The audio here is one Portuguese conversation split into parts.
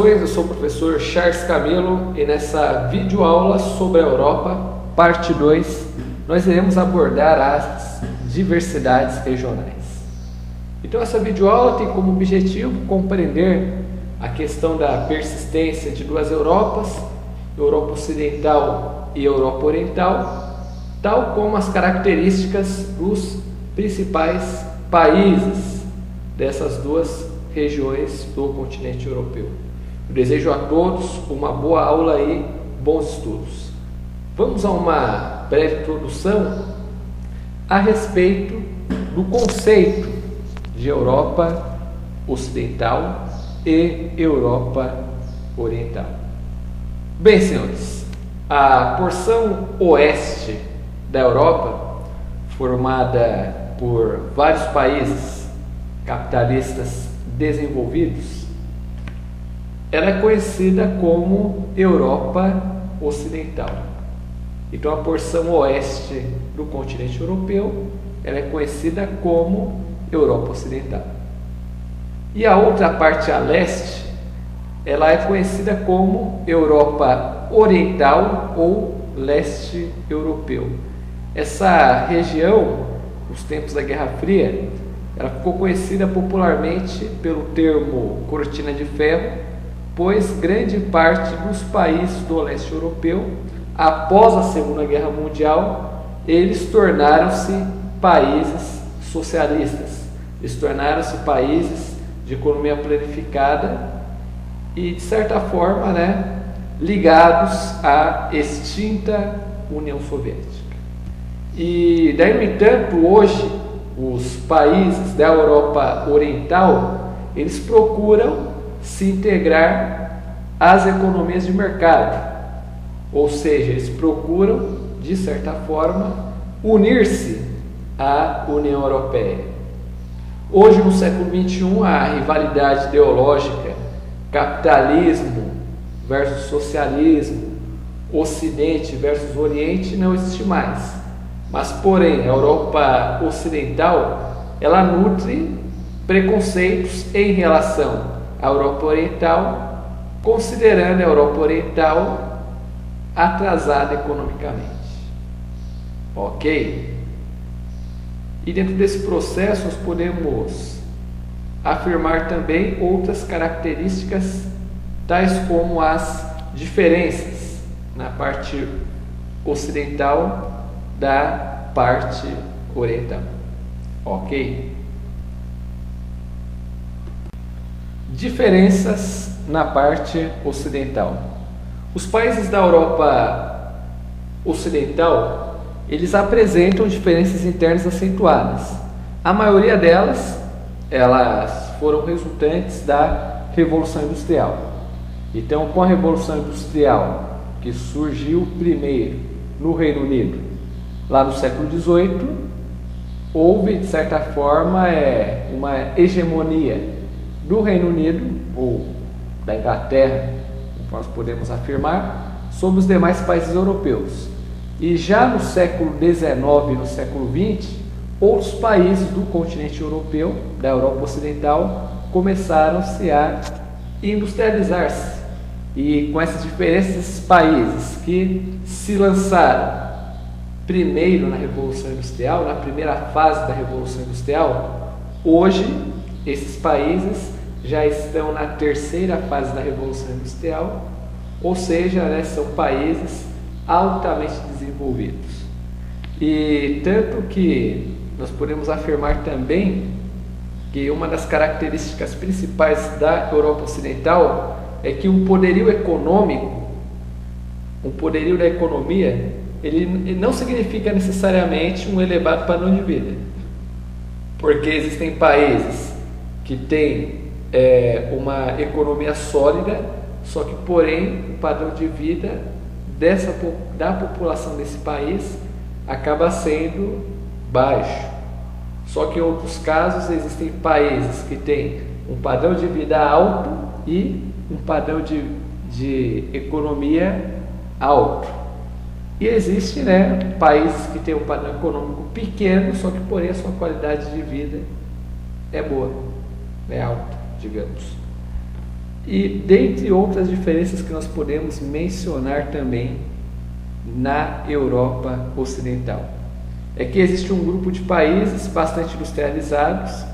Saudações, eu sou o professor Charles Camilo e nessa videoaula sobre a Europa, parte 2, nós iremos abordar as diversidades regionais. Então essa videoaula tem como objetivo compreender a questão da persistência de duas Europas, Europa Ocidental e Europa Oriental, tal como as características dos principais países dessas duas regiões do continente europeu. Eu desejo a todos uma boa aula e bons estudos. Vamos a uma breve introdução a respeito do conceito de Europa Ocidental e Europa Oriental. Bem, senhores, a porção oeste da Europa, formada por vários países capitalistas desenvolvidos, ela é conhecida como Europa Ocidental. Então a porção oeste do continente europeu, ela é conhecida como Europa Ocidental. E a outra parte a leste, ela é conhecida como Europa Oriental ou leste europeu. Essa região, nos tempos da Guerra Fria, ela ficou conhecida popularmente pelo termo cortina de ferro, pois grande parte dos países do leste europeu, após a Segunda Guerra Mundial, eles tornaram-se países socialistas, eles tornaram-se países de economia planificada e, de certa forma, ligados à extinta União Soviética. E daí, no entanto, hoje os países da Europa Oriental, eles procuram se integrar às economias de mercado, ou seja, eles procuram, de certa forma, unir-se à União Europeia. Hoje, no século XXI, a rivalidade ideológica, capitalismo versus socialismo, Ocidente versus Oriente, não existe mais. Mas, porém, a Europa Ocidental, ela nutre preconceitos em relação à Europa Oriental, considerando a Europa Oriental atrasada economicamente. Ok? E dentro desse processo nós podemos afirmar também outras características, tais como as diferenças na parte ocidental da parte oriental. Ok? Diferenças na parte ocidental. Os países da Europa Ocidental, eles apresentam diferenças internas acentuadas. A maioria delas, elas foram resultantes da Revolução Industrial. Então, com a Revolução Industrial, que surgiu primeiro no Reino Unido, lá no século XVIII, houve, de certa forma, uma hegemonia do Reino Unido, ou da Inglaterra, como nós podemos afirmar, sobre os demais países europeus. E já no século XIX e no século XX, outros países do continente europeu, da Europa Ocidental, começaram-se a industrializar-se. E com essas diferenças, esses países que se lançaram primeiro na Revolução Industrial, na primeira fase da Revolução Industrial, hoje esses países já estão na terceira fase da Revolução Industrial, ou seja, são países altamente desenvolvidos. E tanto que nós podemos afirmar também que uma das características principais da Europa Ocidental é que um poderio econômico, um poderio da economia, ele não significa necessariamente um elevado padrão de vida, porque existem países que têm uma economia sólida, só que, porém, o padrão de vida da população desse país acaba sendo baixo. Só que em outros casos existem países que têm um padrão de vida alto e um padrão de economia alto. E existe países que têm um padrão econômico pequeno, só que porém a sua qualidade de vida é boa, é alta, digamos. E dentre outras diferenças que nós podemos mencionar também na Europa Ocidental, é que existe um grupo de países bastante industrializados,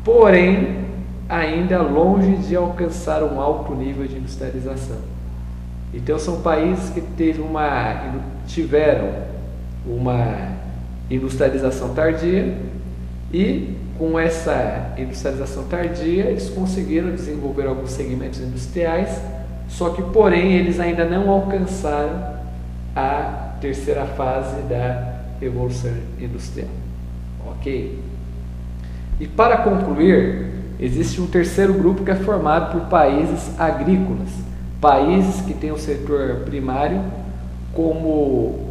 porém ainda longe de alcançar um alto nível de industrialização. Então são países que tiveram uma industrialização tardia, e com essa industrialização tardia eles conseguiram desenvolver alguns segmentos industriais, só que porém eles ainda não alcançaram a terceira fase da Revolução Industrial. Ok? E para concluir, existe um terceiro grupo que é formado por países agrícolas, países que têm o setor primário como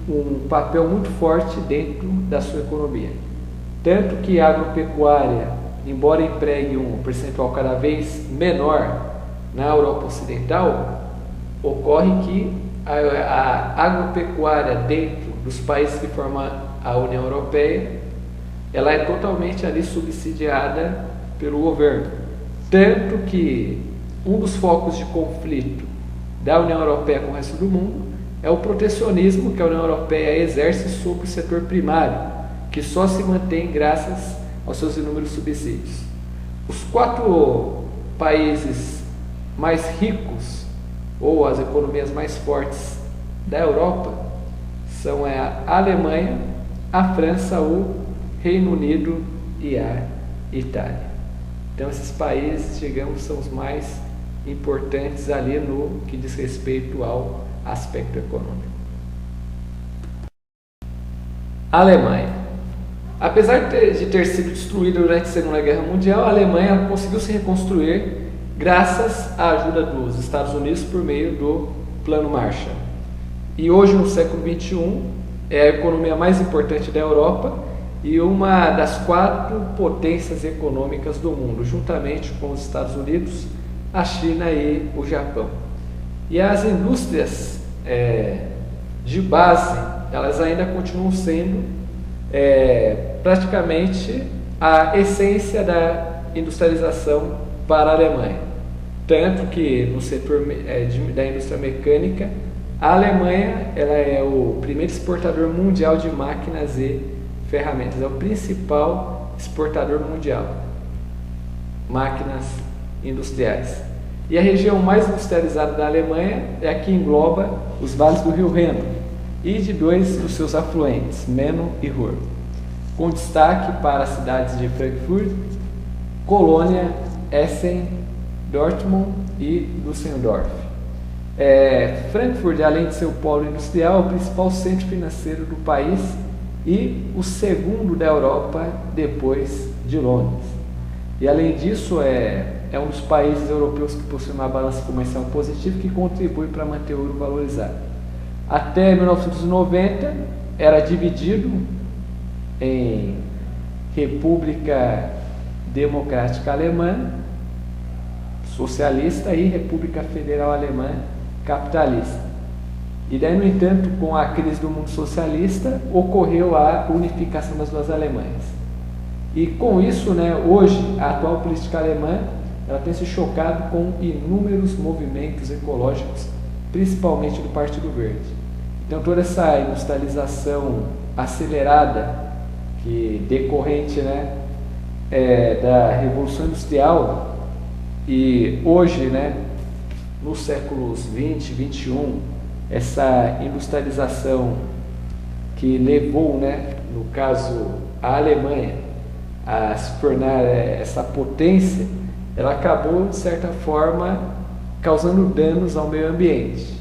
um papel muito forte dentro da sua economia. Tanto que a agropecuária, embora empregue um percentual cada vez menor na Europa Ocidental, ocorre que a agropecuária dentro dos países que formam a União Europeia, ela é totalmente ali subsidiada pelo governo. Tanto que um dos focos de conflito da União Europeia com o resto do mundo é o protecionismo que a União Europeia exerce sobre o setor primário, que só se mantém graças aos seus inúmeros subsídios. Os 4 países mais ricos, ou as economias mais fortes da Europa, são a Alemanha, a França, o Reino Unido e a Itália. Então esses países, digamos, são os mais importantes ali no que diz respeito ao aspecto econômico. Alemanha. Apesar de ter sido destruída durante a Segunda Guerra Mundial, a Alemanha conseguiu se reconstruir graças à ajuda dos Estados Unidos por meio do Plano Marshall. E hoje, no século XXI, é a economia mais importante da Europa e uma das 4 potências econômicas do mundo, juntamente com os Estados Unidos, a China e o Japão. E as indústrias de base, elas ainda continuam sendo praticamente a essência da industrialização para a Alemanha. Tanto que no setor da indústria mecânica, a Alemanha ela é o primeiro exportador mundial de máquinas e ferramentas, é o principal exportador mundial, máquinas industriais. E a região mais industrializada da Alemanha é a que engloba os vales do rio Reno e de 2 dos seus afluentes, Meno e Ruhr, com destaque para as cidades de Frankfurt, Colônia, Essen, Dortmund e Düsseldorf. Frankfurt, além de ser o polo industrial, é o principal centro financeiro do país e o segundo da Europa depois de Londres. E além disso, é um dos países europeus que possui uma balança comercial positiva que contribui para manter o euro valorizado. Até 1990 era dividido em República Democrática Alemã, socialista, e República Federal Alemã, capitalista. E daí, no entanto, com a crise do mundo socialista, ocorreu a unificação das 2 Alemanhas. E com isso, hoje, a atual política alemã ela tem se chocado com inúmeros movimentos ecológicos, principalmente do Partido Verde. Então toda essa industrialização acelerada, que decorrente da Revolução Industrial, e hoje, nos séculos 20, 21, essa industrialização que levou, no caso, a Alemanha a se tornar essa potência, ela acabou, de certa forma, causando danos ao meio ambiente.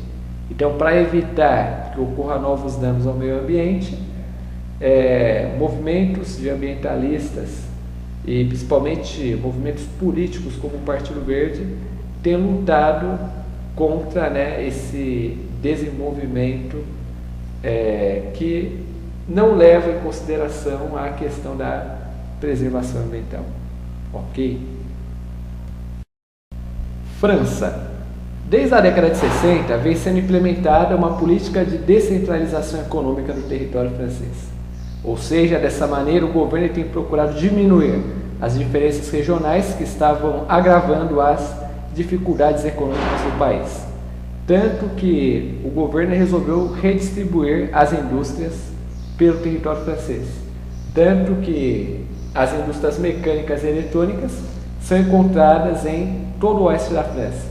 Então, para evitar que ocorra novos danos ao meio ambiente, movimentos de ambientalistas e principalmente movimentos políticos como o Partido Verde têm lutado contra esse desenvolvimento que não leva em consideração a questão da preservação ambiental. Ok? França. Desde a década de 60, vem sendo implementada uma política de descentralização econômica do território francês. Ou seja, dessa maneira, o governo tem procurado diminuir as diferenças regionais que estavam agravando as dificuldades econômicas do país. Tanto que o governo resolveu redistribuir as indústrias pelo território francês. Tanto que as indústrias mecânicas e eletrônicas são encontradas em todo o oeste da França,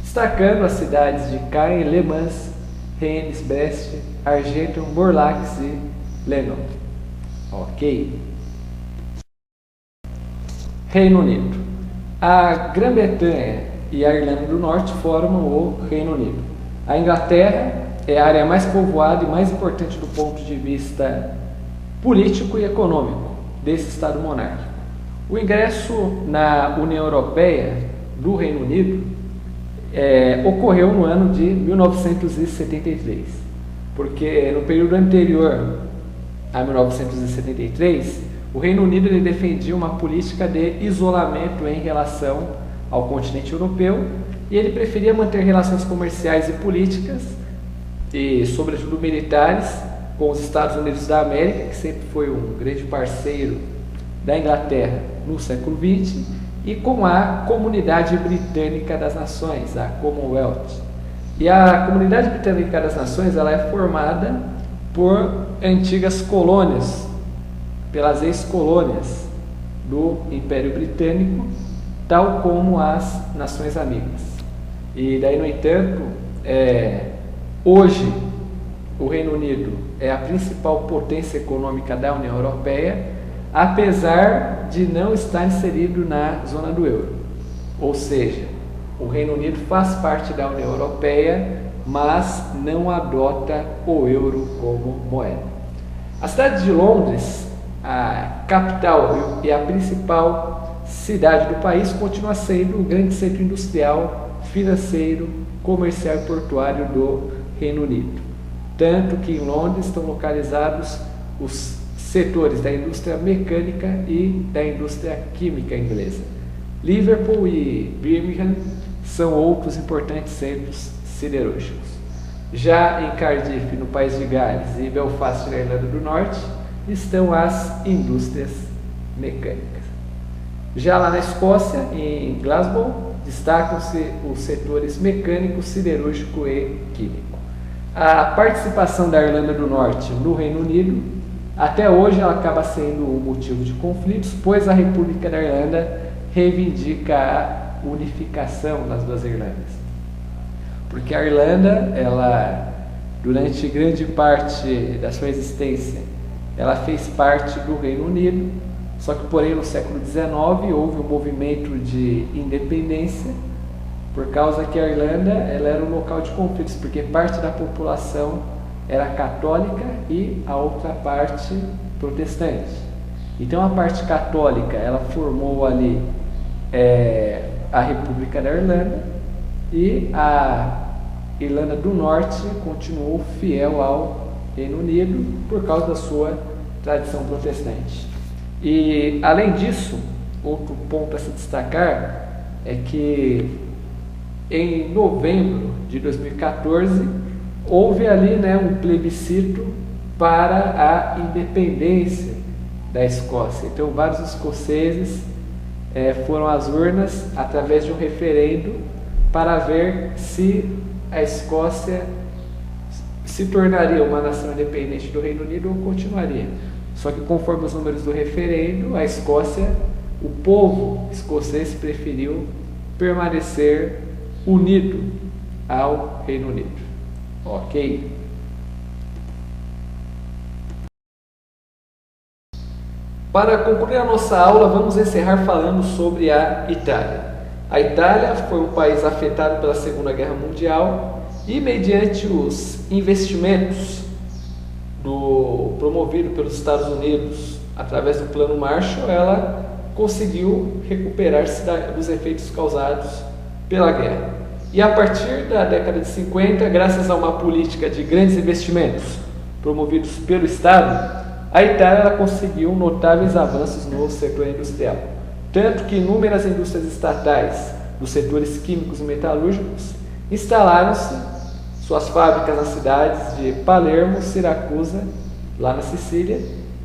destacando as cidades de Caen, Le Mans, Rennes, Brest, Argenton, Morlaix e Lennon. Ok. Reino Unido. A Grã-Bretanha e a Irlanda do Norte formam o Reino Unido. A Inglaterra é a área mais povoada e mais importante do ponto de vista político e econômico desse Estado monárquico. O ingresso na União Europeia do Reino Unido ocorreu no ano de 1973, porque no período anterior a 1973, o Reino Unido ele defendia uma política de isolamento em relação ao continente europeu e ele preferia manter relações comerciais e políticas e, sobretudo, militares com os Estados Unidos da América, que sempre foi um grande parceiro da Inglaterra no século XX, e com a Comunidade Britânica das Nações, a Commonwealth. E a Comunidade Britânica das Nações ela é formada por antigas colônias, pelas ex-colônias do Império Britânico, tal como as Nações Amigas. E daí, no entanto, hoje o Reino Unido é a principal potência econômica da União Europeia, apesar de não estar inserido na zona do euro. Ou seja, o Reino Unido faz parte da União Europeia, mas não adota o euro como moeda. A cidade de Londres, a capital e a principal cidade do país, continua sendo o grande centro industrial, financeiro, comercial e portuário do Reino Unido. Tanto que em Londres estão localizados os setores da indústria mecânica e da indústria química inglesa. Liverpool e Birmingham são outros importantes centros siderúrgicos. Já em Cardiff, no País de Gales, e Belfast, na Irlanda do Norte, estão as indústrias mecânicas. Já lá na Escócia, em Glasgow, destacam-se os setores mecânico, siderúrgico e químico. A participação da Irlanda do Norte no Reino Unido, até hoje, ela acaba sendo um motivo de conflitos, pois a República da Irlanda reivindica a unificação das duas Irlandas. Porque a Irlanda, ela, durante grande parte da sua existência, ela fez parte do Reino Unido, só que, porém, no século XIX houve um movimento de independência, por causa que a Irlanda ela era um local de conflitos, porque parte da população era católica e a outra parte protestante. Então a parte católica ela formou ali a República da Irlanda e a Irlanda do Norte continuou fiel ao Reino Unido por causa da sua tradição protestante. E além disso, outro ponto a se destacar é que em novembro de 2014 houve ali um plebiscito para a independência da Escócia. Então vários escoceses foram às urnas através de um referendo para ver se a Escócia se tornaria uma nação independente do Reino Unido ou continuaria. Só que conforme os números do referendo, a Escócia, o povo escocês preferiu permanecer unido ao Reino Unido. Ok? Para concluir a nossa aula, vamos encerrar falando sobre a Itália. A Itália foi um país afetado pela Segunda Guerra Mundial e, mediante os investimentos promovido pelos Estados Unidos através do Plano Marshall, ela conseguiu recuperar-se dos efeitos causados pela guerra. E a partir da década de 50, graças a uma política de grandes investimentos promovidos pelo Estado, a Itália ela conseguiu notáveis avanços no setor industrial. Tanto que inúmeras indústrias estatais dos setores químicos e metalúrgicos instalaram-se suas fábricas nas cidades de Palermo, Siracusa, lá na Sicília,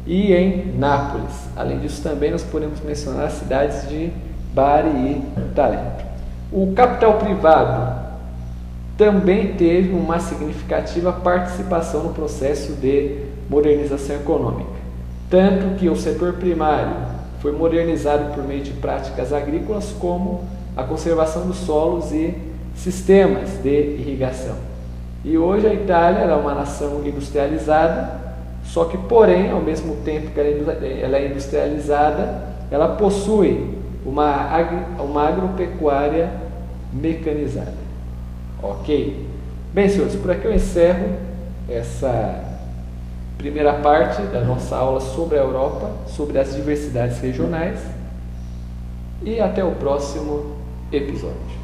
e em Nápoles. Além disso, também nós podemos mencionar as cidades de Bari e Talento. O capital privado também teve uma significativa participação no processo de modernização econômica, tanto que o setor primário foi modernizado por meio de práticas agrícolas como a conservação dos solos e sistemas de irrigação. E hoje a Itália é uma nação industrializada, só que, porém, ao mesmo tempo que ela é industrializada, ela possui uma agropecuária mecanizada. Ok? Bem, senhores, por aqui eu encerro essa primeira parte da nossa aula sobre a Europa, sobre as diversidades regionais, e até o próximo episódio.